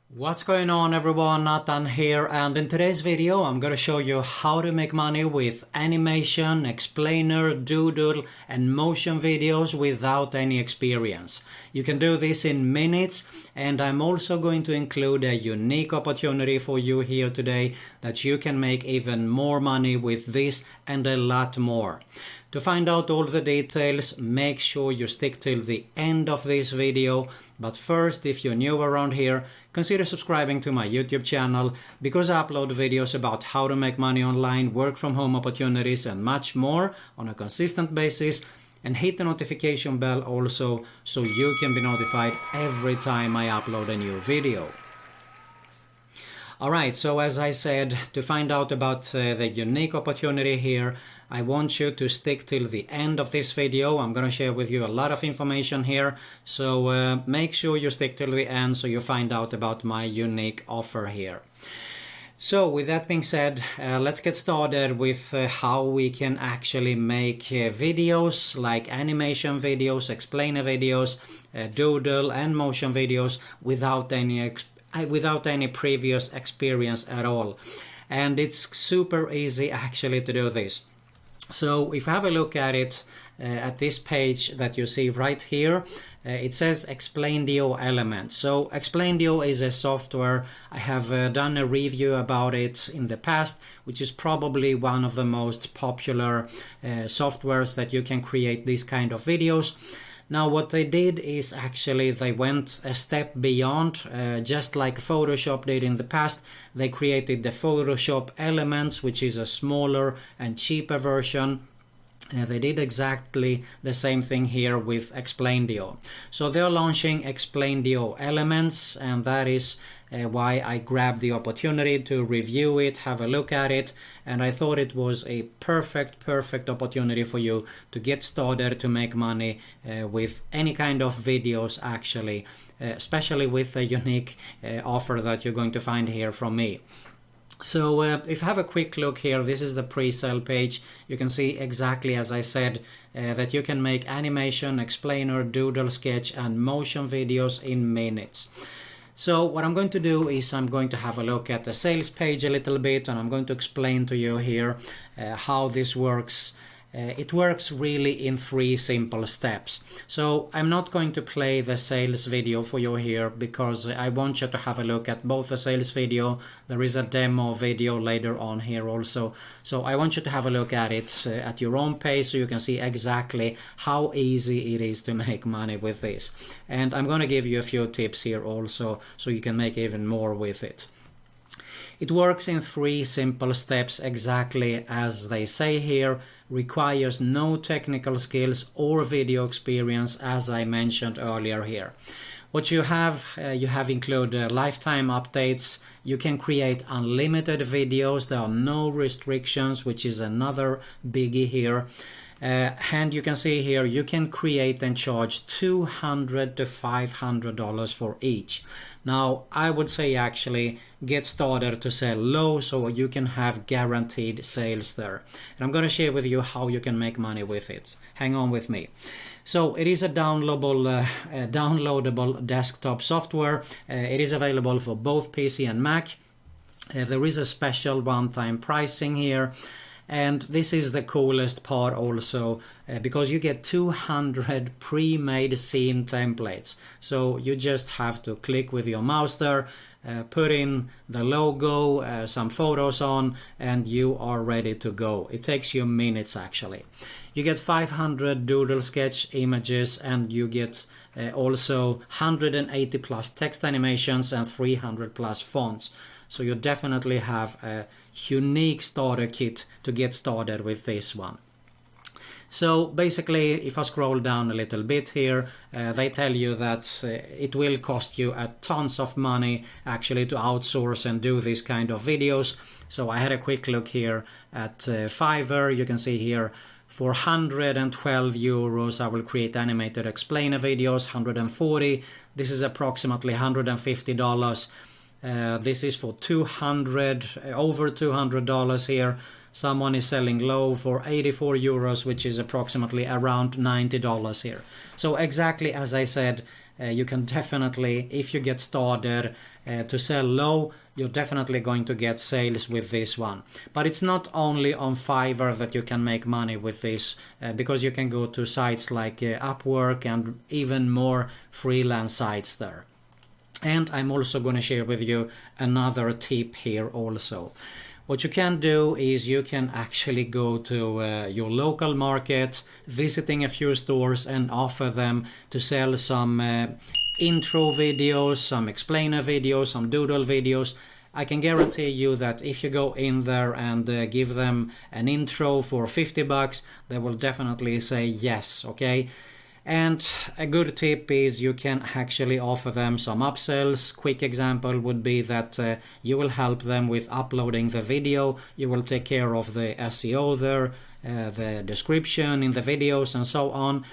What's going on everyone, Nathan here, and in today's video I'm gonna show you how to make money with animation, explainer, doodle and motion videos without any experience. You can do this in minutes, and I'm also going to include a unique opportunity for you here today that you can make even more money with this and a lot more. To find out all the details, make sure you stick till the end of this video. But first, if you're new around here, consider subscribing to my YouTube channel, because I upload videos about how to make money online, work from home opportunities and much more on a consistent basis. And hit the notification bell also, so you can be notified every time I upload a new video. Alright, so as I said, to find out about the unique opportunity here, I want you to stick till the end of this video. I'm gonna share with you a lot of information here, so make sure you stick till the end so you find out about my unique offer here. So with that being said, let's get started with how we can actually make videos like animation videos, explainer videos, doodle and motion videos without any previous experience at all. And it's super easy actually to do this. So if you have a look at it, at this page that you see right here, it says Explaindio Elements. So Explaindio is a software. I have done a review about it in the past, which is probably one of the most popular softwares that you can create these kind of videos. Now what they did is actually they went a step beyond, just like Photoshop did in the past. They created the Photoshop Elements, which is a smaller and cheaper version. They did exactly the same thing here with Explaindio. So they're launching Explaindio Elements, and that is why I grabbed the opportunity to review it, have a look at it, and I thought it was a perfect opportunity for you to get started to make money with any kind of videos actually, especially with the unique offer that you're going to find here from me. So if you have a quick look here, this is the pre-sale page. You can see exactly as I said that you can make animation, explainer, doodle, sketch and motion videos in minutes. So what I'm going to do is I'm going to have a look at the sales page a little bit, and I'm going to explain to you here how this works. It works really in 3 simple steps. So I'm not going to play the sales video for you here because I want you to have a look at both the sales video. There is a demo video later on here also. So I want you to have a look at it at your own pace so you can see exactly how easy it is to make money with this. And I'm going to give you a few tips here also so you can make even more with it. It works in 3 simple steps exactly as they say here. Requires no technical skills or video experience, as I mentioned earlier here. What you have include lifetime updates. You can create unlimited videos. There are no restrictions, which is another biggie here. And you can see here you can create and charge $200 to $500 for each. Now I would say actually get started to sell low so you can have guaranteed sales there. And I'm going to share with you how you can make money with it. Hang on with me. So it is a downloadable desktop software. It is available for both PC and Mac. There is a special one-time pricing here. And this is the coolest part also, because you get 200 pre-made scene templates. So you just have to click with your mouse there, put in the logo, some photos on, and you are ready to go. It takes you minutes actually. You get 500 doodle sketch images, and you get also 180 plus text animations and 300 plus fonts. So you definitely have a unique starter kit to get started with this one. So basically, if I scroll down a little bit here, they tell you that it will cost you a tons of money actually to outsource and do this kind of videos. So I had a quick look here at Fiverr. You can see here for 112 euros I will create animated explainer videos. 140, this is approximately $150. This is for over $200 here. Someone is selling low for 84 euros, which is approximately around $90 here. So exactly as I said, you can definitely, if you get started to sell low, you're definitely going to get sales with this one. But it's not only on Fiverr that you can make money with this, because you can go to sites like Upwork and even more freelance sites there. And I'm also going to share with you another tip here also. What you can do is you can actually go to your local market, visiting a few stores and offer them to sell some intro videos, some explainer videos, some doodle videos. I can guarantee you that if you go in there and give them an intro for $50, they will definitely say yes, okay? And a good tip is you can actually offer them some upsells. Quick example would be that you will help them with uploading the video. You will take care of the SEO there, the description in the videos and so on.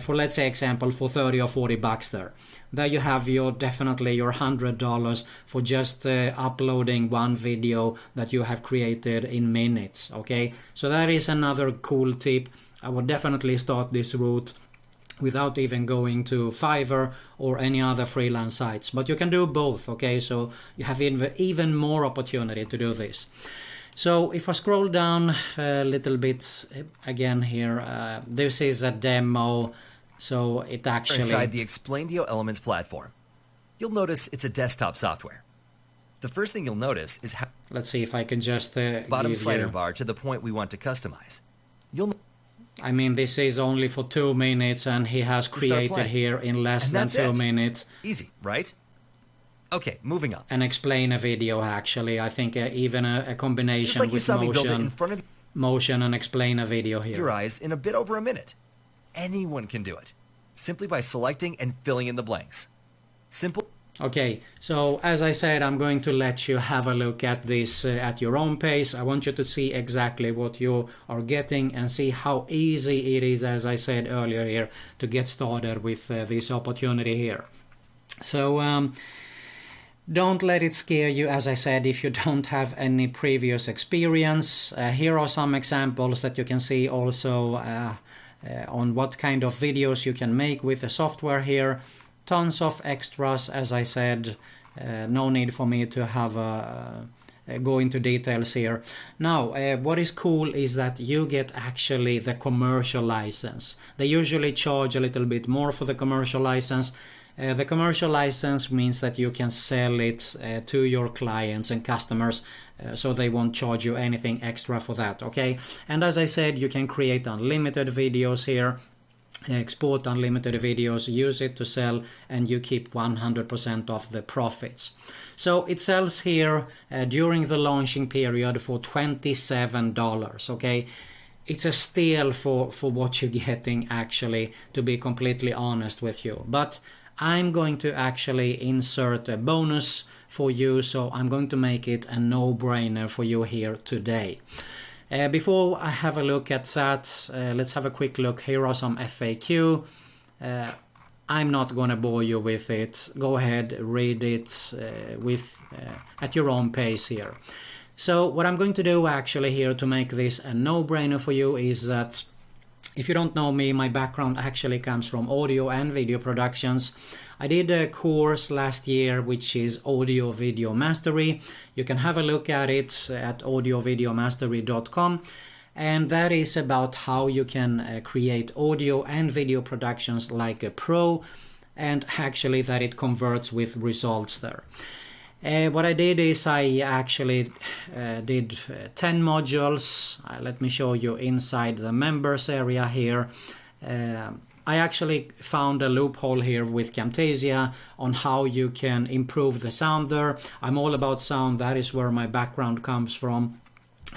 For, let's say, example, for 30 or 40 bucks there. There you have definitely your $100 for just uploading one video that you have created in minutes, okay? So that is another cool tip. I would definitely start this route without even going to Fiverr or any other freelance sites. But you can do both, okay? So you have even more opportunity to do this. So if I scroll down a little bit again here, this is a demo. So it actually... Inside the Explaindio Elements platform, you'll notice it's a desktop software. The first thing you'll notice is how... Let's see if I can just... bottom slider bar to the point we want to customize. I mean, this is only for 2 minutes and he has created here in less than 2 minutes. Easy, right? Okay, moving on. And explain a video, actually. I think even a combination with motion and explain a video here. Your eyes in a bit over a minute. Anyone can do it, simply by selecting and filling in the blanks. Simple. Okay, so as I said, I'm going to let you have a look at this at your own pace. I want you to see exactly what you are getting and see how easy it is, as I said earlier here, to get started with this opportunity here. So don't let it scare you, as I said, if you don't have any previous experience. Here are some examples that you can see also on what kind of videos you can make with the software here. Tons of extras, as I said. No need for me to have go into details here. Now, what is cool is that you get actually the commercial license. They usually charge a little bit more for the commercial license. The commercial license means that you can sell it to your clients and customers, so they won't charge you anything extra for that, okay? And as I said, you can create unlimited videos here. Export unlimited videos, use it to sell, and you keep 100% of the profits. So it sells here during the launching period for $27, okay? It's a steal for what you're getting, actually, to be completely honest with you. But I'm going to actually insert a bonus for you, so I'm going to make it a no-brainer for you here today. Before I have a look at that, let's have a quick look. Here are some FAQ. I'm not going to bore you with it. Go ahead, read it at your own pace here. So what I'm going to do actually here to make this a no-brainer for you is that, if you don't know me, my background actually comes from audio and video productions. I did a course last year which is Audio Video Mastery. You can have a look at it at audiovideomastery.com, and that is about how you can create audio and video productions like a pro, and actually that it converts with results there. What I did is I actually did 10 modules. Let me show you inside the members area here. I actually found a loophole here with Camtasia on how you can improve the sound there. I'm all about sound. That is where my background comes from.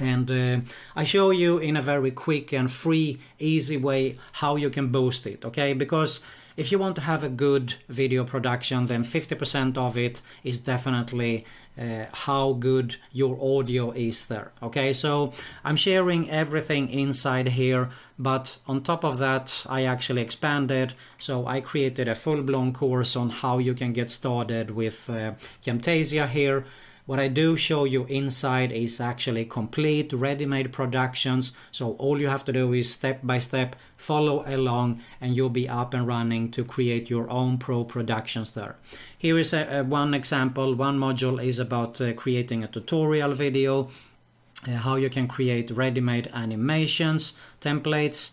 And I show you in a very quick and free, easy way how you can boost it, okay? Because if you want to have a good video production, then 50% of it is definitely how good your audio is there, okay? So I'm sharing everything inside here, but on top of that, I actually expanded. So I created a full-blown course on how you can get started with Camtasia here. What I do show you inside is actually complete ready-made productions, so all you have to do is step by step follow along and you'll be up and running to create your own pro productions there. Here is one example. One module is about creating a tutorial video, how you can create ready-made animations, templates,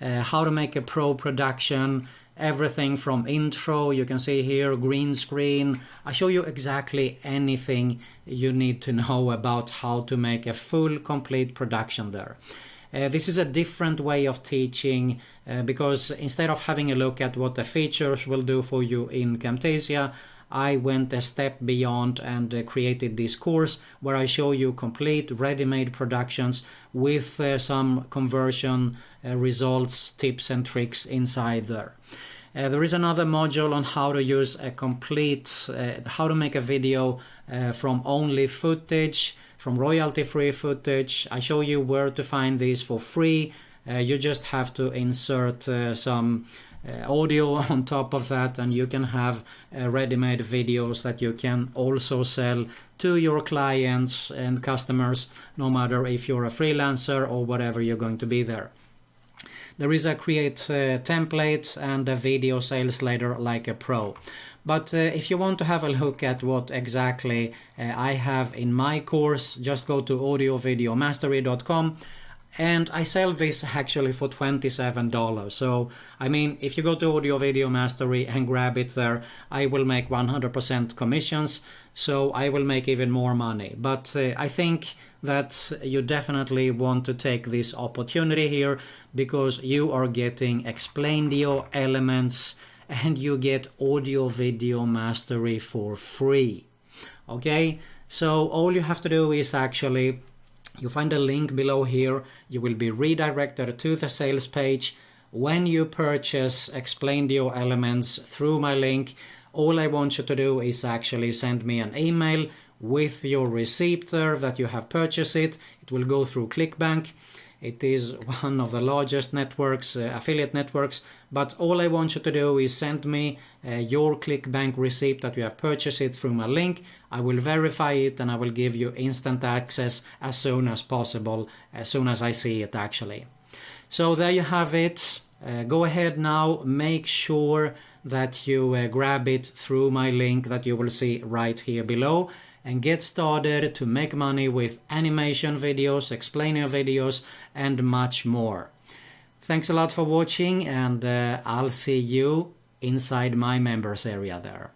how to make a pro production, everything from intro, you can see here, green screen. I show you exactly anything you need to know about how to make a full complete production there. This is a different way of teaching because instead of having a look at what the features will do for you in Camtasia, I went a step beyond and created this course where I show you complete ready-made productions with some conversion results, tips and tricks inside there. There is another module on how to use a complete, how to make a video from only footage, from royalty-free footage. I show you where to find these for free. You just have to insert some audio on top of that and you can have ready-made videos that you can also sell to your clients and customers, no matter if you're a freelancer or whatever you're going to be there. There is a create template and a video sales later like a pro. But if you want to have a look at what exactly I have in my course, just go to audiovideomastery.com. And I sell this actually for $27. So, I mean, if you go to Audio Video Mastery and grab it there, I will make 100% commissions. So I will make even more money. But I think that you definitely want to take this opportunity here because you are getting Explaindio elements and you get Audio Video Mastery for free. Okay, so all you have to do is actually, you find a link below here, you will be redirected to the sales page. When you purchase Explaindio elements through my link, all I want you to do is actually send me an email with your receipt there that you have purchased it. It will go through ClickBank. It is one of the largest networks, affiliate networks, but all I want you to do is send me your ClickBank receipt that you have purchased it through my link. I will verify it and I will give you instant access as soon as possible, as soon as I see it actually. So there you have it. Go ahead now, make sure that you grab it through my link that you will see right here below and get started to make money with animation videos, explainer videos and much more. Thanks a lot for watching and I'll see you inside my members area there.